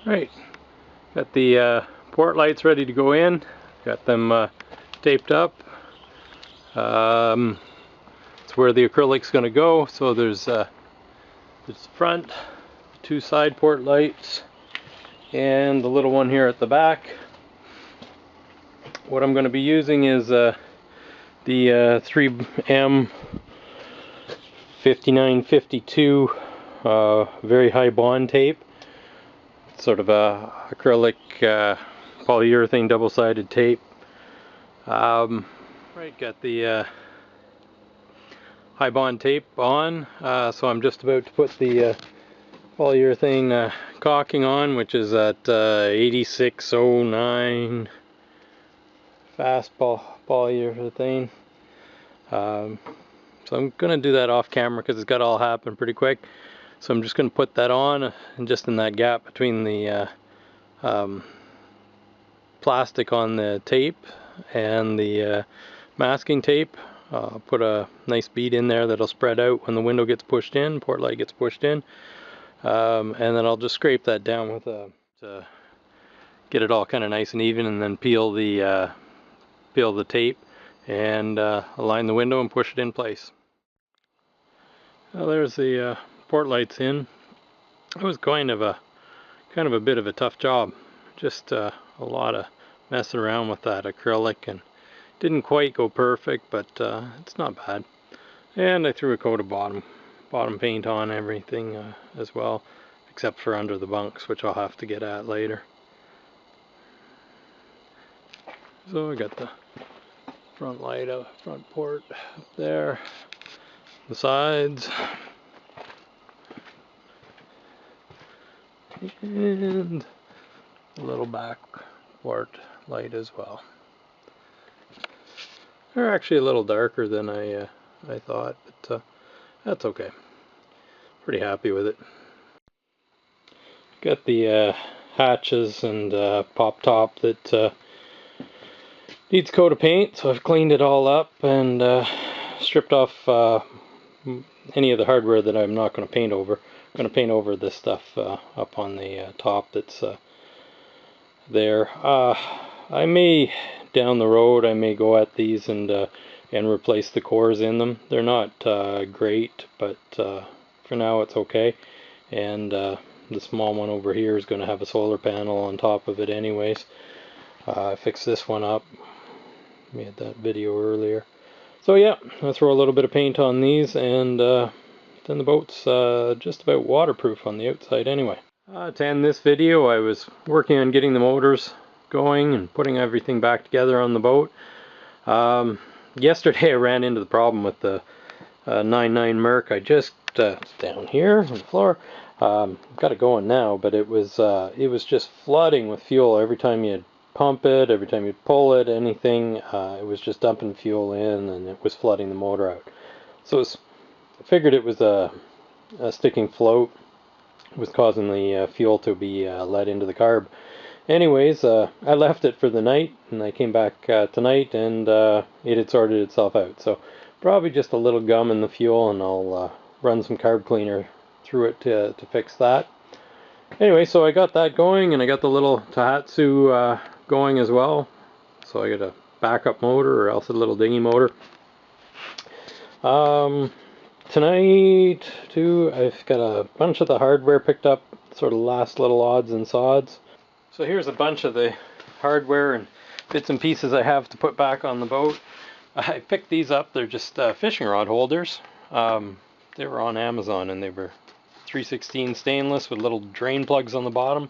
Right, got the port lights ready to go in. Got them taped up. It's where the acrylic's going to go. So there's the front, 2 side port lights, and the little one here at the back. What I'm going to be using is the 3M 5952 very high bond tape. Sort of a acrylic polyurethane double-sided tape. Right, got the high bond tape on, so I'm just about to put the polyurethane caulking on, which is at 8609 fast polyurethane. So I'm going to do that off camera because it's got to all happen pretty quick. So I'm just going to put that on, and just in that gap between the plastic on the tape and the masking tape, put a nice bead in there that'll spread out when the window gets pushed in, port light gets pushed in, and then I'll just scrape that down with to get it all kind of nice and even, and then peel the tape and align the window and push it in place. Well, there's the port lights in. It was kind of a bit of a tough job. Just a lot of messing around with that acrylic, and didn't quite go perfect, but it's not bad. And I threw a coat of bottom paint on everything as well, except for under the bunks, which I'll have to get at later. So I got the front light out, front port up there, the sides, and a little back port light as well. They're actually a little darker than I thought, but that's okay. Pretty happy with it. Got the hatches and pop top that needs a coat of paint, so I've cleaned it all up and stripped off any of the hardware that I'm not going to paint over. I'm going to paint over this stuff up on the top that's there. I may, down the road, I may go at these and replace the cores in them. They're not great, but for now it's okay. And the small one over here is going to have a solar panel on top of it anyways. I fixed this one up. Made that video earlier. So yeah, let's throw a little bit of paint on these, and then the boat's just about waterproof on the outside anyway. To end this video, I was working on getting the motors going and putting everything back together on the boat. Yesterday I ran into the problem with the 99 Merc. I just down here on the floor. Got it going now, but it was just flooding with fuel every time you pump it, every time you pull it, anything. It was just dumping fuel in, and it was flooding the motor out. So I figured it was a sticking float. It was causing the fuel to be let into the carb. Anyways, I left it for the night, and I came back tonight, and it had sorted itself out. So probably just a little gum in the fuel, and I'll run some carb cleaner through it to fix that. Anyway, so I got that going, and I got the little Tohatsu going as well. So I got a backup motor, or else a little dinghy motor. Tonight, too, I've got a bunch of the hardware picked up, sort of last little odds and sods. So here's a bunch of the hardware and bits and pieces I have to put back on the boat. I picked these up. They're just fishing rod holders. They were on Amazon, and they were 316 stainless with little drain plugs on the bottom.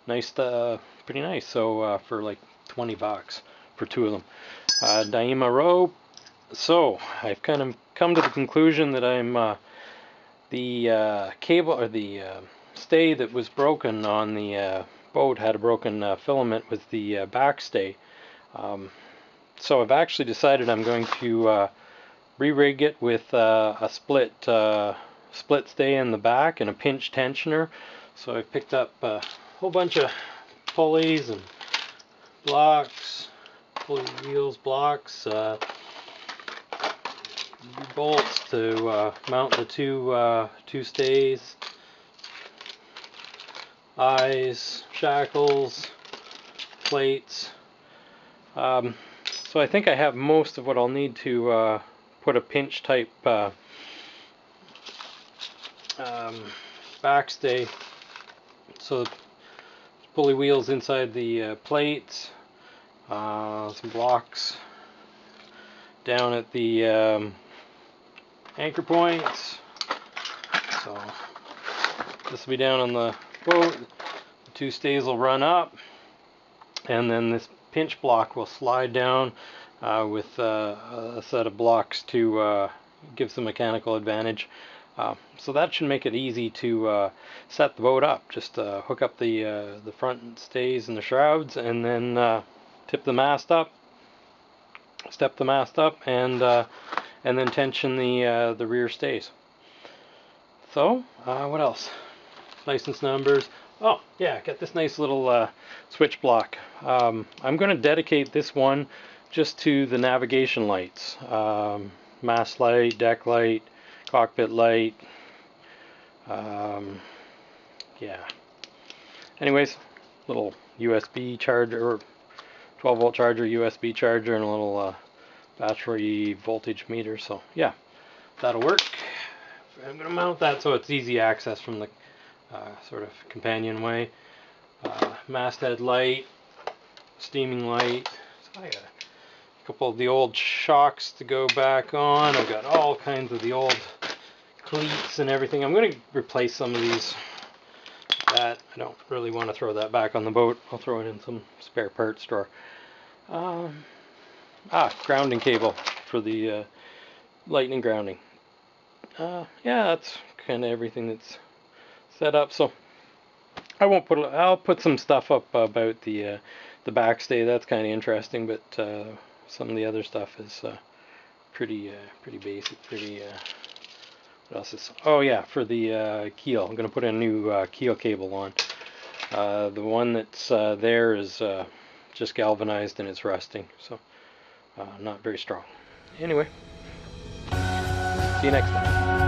Nice, pretty nice. So for like 20 bucks for 2 of them. Daima rope. So I've kind of come to the conclusion that I'm the cable, or the stay that was broken on the boat had a broken filament with the back stay. So I've actually decided I'm going to re-rig it with a split stay in the back and a pinch tensioner. So I picked up a whole bunch of pulleys and blocks, pulley wheels, blocks, bolts to mount the two stays, eyes, shackles, plates. So I think I have most of what I'll need to put a pinch type backstay. So pulley wheels inside the plates, some blocks down at the anchor points. So this will be down on the boat. The two stays will run up, and then this pinch block will slide down with a set of blocks to give some mechanical advantage. So that should make it easy to set the boat up. Just hook up the front stays and the shrouds, and then tip the mast up, step the mast up, and then tension the rear stays. So what else? License numbers. Oh yeah, got this nice little switch block. I'm going to dedicate this one just to the navigation lights. Mast light, deck light, cockpit light. Yeah. Anyways, little USB charger, or 12 volt charger, USB charger, and a little battery voltage meter. So yeah, that'll work. I'm going to mount that so it's easy access from the sort of companionway. Masthead light, steaming light. So I got a couple of the old shocks to go back on. I've got all kinds of the old cleats and everything. I'm going to replace some of these. I don't really want to throw that back on the boat. I'll throw it in some spare parts drawer. Grounding cable for the lightning grounding. Yeah, that's kind of everything that's set up. So I won't put. I'll put some stuff up about the backstay. That's kind of interesting, but some of the other stuff is pretty basic. What else is? Oh yeah, for the keel, I'm going to put a new keel cable on. The one that's there is just galvanized and it's rusting, so not very strong. Anyway, see you next time.